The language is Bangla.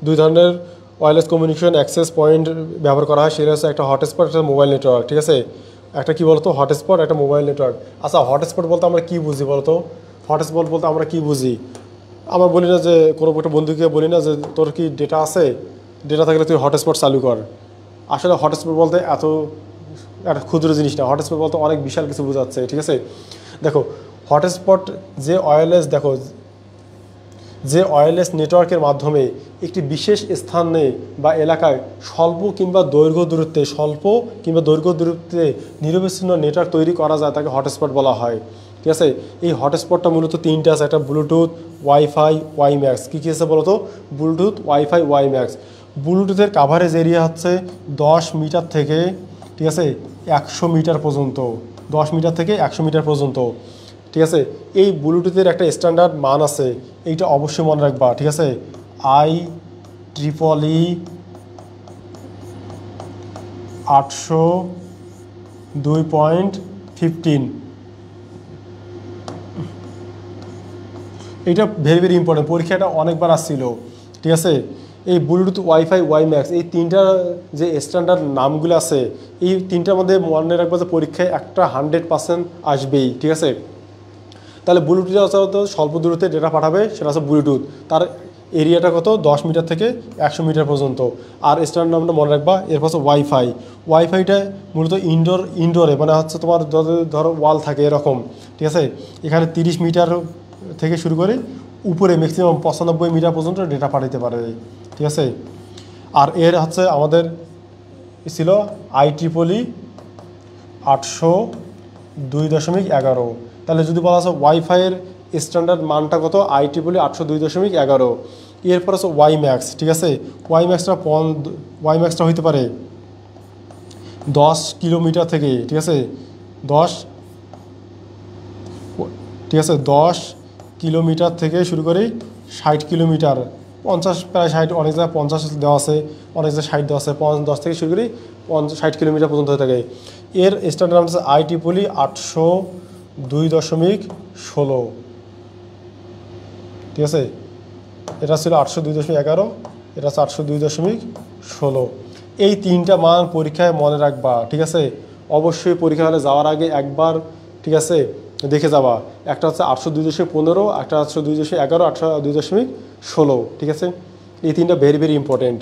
দুই ধরনের ওয়্যারলেস কমিউনিকেশন অ্যাক্সেস পয়েন্ট ব্যবহার করা হয়, সেটা হচ্ছে একটা হটস্পট, একটা মোবাইল নেটওয়ার্ক। ঠিক আছে, একটা কি বলতো হটস্পট, একটা মোবাইল নেটওয়ার্ক। আচ্ছা, হটস্পট বলতে আমরা কি বুঝি বলতো? হটস্পট বলতে আমরা কি বুঝি? আমরা বলি না যে কোনো একটা বন্ধুকে বলি না যে তোর কি ডেটা আছে, ডেটা থাকলে তুই হটস্পট চালু কর। আসলে হটস্পট বলতে এত একটা ক্ষুদ্র জিনিস না, হটস্পট বলতে অনেক বিশাল কিছু বোঝাচ্ছে। ঠিক আছে, দেখো হটস্পট যে ওয়্যারলেস নেটওয়ার্কের মাধ্যমে একটি বিশেষ স্থানে বা এলাকায় স্বল্প কিংবা দৈর্ঘ্য দূরত্বে নিরবিচ্ছিন্ন নেটওয়ার্ক তৈরি করা যায়, তাকে হটস্পট বলা হয়। ঠিক আছে, এই হটস্পটটা মূলত তিনটা আছে, একটা ব্লুটুথ, ওয়াইফাই, ওয়াইম্যাক্স। কী কী আছে বলো তো? Bluetooth, WiFi, WiMAX. ব্লুটুথের কাভারেজ এরিয়া হচ্ছে 10 মিটার থেকে, ঠিক আছে, 100 মিটার পর্যন্ত। 10 মিটার থেকে 100 মিটার পর্যন্ত। ঠিক আছে, এই ব্লুটুথের একটা স্ট্যান্ডার্ড মান আছে, এইটা অবশ্যই মনে রাখবা। ঠিক আছে, IEEE 802.15। এইটা ভেরি ভেরি ইম্পর্টেন্ট, পরীক্ষাটা অনেকবার আসছিল। ঠিক আছে, এই ব্লুটুথ, ওয়াইফাই, ওয়াইম্যাক্স, এই তিনটা যে স্ট্যান্ডার্ড নামগুলো আছে, এই তিনটার মধ্যে মনে রাখবা যে পরীক্ষায় একটা 100% আসবেই। ঠিক আছে, তাহলে ব্লুটুথ হচ্ছে স্বল্প দূরত্বে ডেটা পাঠাবে, সেটা হচ্ছে ব্লুটুথ। তার এরিয়াটা কত? 10 মিটার থেকে 100 মিটার পর্যন্ত। আর স্ট্যান্ডার্ড নামটা মনে রাখবা। এরপর হচ্ছে ওয়াইফাই। ওয়াইফাইটা মূলত ইনডোরে, মানে হচ্ছে তোমার ধরো ওয়াল থাকে এরকম। ঠিক আছে, এখানে 30 মিটার থেকে শুরু করে উপরে ম্যাক্সিমাম 95 মিটার পর্যন্ত ডেটা পাঠাতে পারে। ঠিক আছে, আর এর হচ্ছে আমাদের ছিল IEEE 802.11। তাহলে যদি বলা আছে ওয়াইফাইয়ের স্ট্যান্ডার্ড মানটা কত? IEEE 802.11। এরপর আছে ওয়াইম্যাক্স। ঠিক আছে, ওয়াইম্যাক্সটা হইতে পারে 10 কিলোমিটার থেকে, ঠিক আছে, 10 কিলোমিটার থেকে শুরু করে 60 কিলোমিটার, 50, প্রায় 60, অনেক জায়গায় 50 দেওয়া আছে, অনেক জায়গায় 60 দেওয়া আছে। 10 থেকে শুরু করে 60 কিলোমিটার পর্যন্ত হয়ে থাকে। এর স্ট্যান্ডার্ড নাম হচ্ছে IEEE 802.16। ঠিক আছে, এটা ছিল 802.11, এটা হচ্ছে 802.16। এই তিনটা মান পরীক্ষায় মনে রাখবা। ঠিক আছে, অবশ্যই পরীক্ষা হলে যাওয়ার আগে একবার, ঠিক আছে, দেখে যাবা। একটা হচ্ছে 802.15, একটা হচ্ছে 2.11, 802.16। ঠিক আছে, এই তিনটা ভেরি ভেরি ইম্পর্টেন্ট।